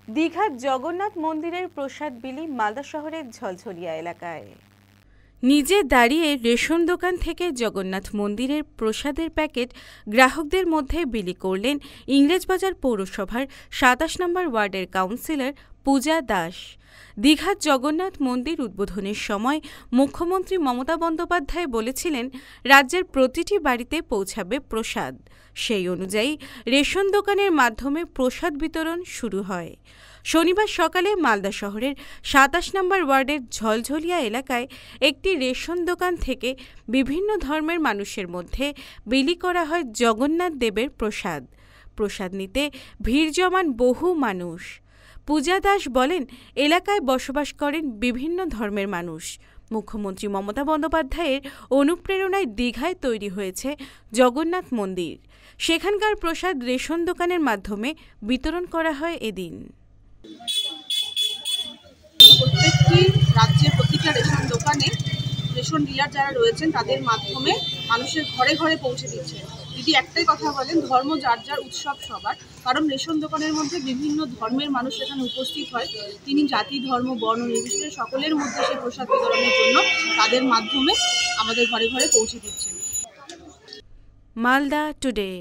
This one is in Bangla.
দীঘার জগন্নাথ মন্দিরের প্রসাদ বিলি মালদা শহরের ঝলঝলিয়া এলাকায়। নিজে দাঁড়িয়ে রেশন দোকান থেকে জগন্নাথ মন্দিরের প্রসাদের প্যাকেট গ্রাহকদের মধ্যে বিলি করলেন ইংরেজবাজার পৌরসভার ২৭ নম্বর ওয়ার্ডের কাউন্সিলর পূজা দাস। দীঘার জগন্নাথ মন্দির উদ্বোধনের সময় মুখ্যমন্ত্রী মমতা বন্দ্যোপাধ্যায় বলেছিলেন, রাজ্যের প্রতিটি বাড়িতে পৌঁছাবে প্রসাদ। সেই অনুযায়ী রেশন দোকানের মাধ্যমে প্রসাদ বিতরণ শুরু হয়। শনিবার সকালে মালদা শহরের ২৭ নম্বর ওয়ার্ডের ঝলঝলিয়া এলাকায় একটি রেশন দোকান থেকে বিভিন্ন ধর্মের মানুষের মধ্যে বিলি করা হয় জগন্নাথ দেবের প্রসাদ। প্রসাদ নিতে ভিড় জমান বহু মানুষ। পূজা দাস বলেন, এলাকায় বসবাস করেন বিভিন্ন ধর্মের মানুষ। মুখ্যমন্ত্রী মমতা বন্দ্যোপাধ্যায়ের অনুপ্রেরণায় দীঘায় তৈরি হয়েছে জগন্নাথ মন্দির। সেখানকার প্রসাদ রেশন দোকানের মাধ্যমে বিতরণ করা হয় এদিন। প্রত্যেকটি রাজ্যের প্রতিটা রেশন দোকানে রেশন ডিলার যারা রয়েছেন তাদের মাধ্যমে মানুষের ঘরে ঘরে পৌঁছে দিচ্ছে। দিদি একটাই কথা বলেন, ধর্ম যার যার, উৎসব সবার। কারণ রেশন দোকানের মধ্যে বিভিন্ন ধর্মের মানুষ এখানে উপস্থিত হয়। তিনি জাতি, ধর্ম, বর্ণ নির্বিশেষে সকলের মধ্যে সেই প্রসাদ বিতরণের জন্য তাদের মাধ্যমে আমাদের ঘরে ঘরে পৌঁছে দিচ্ছেন। মালদা টুডে।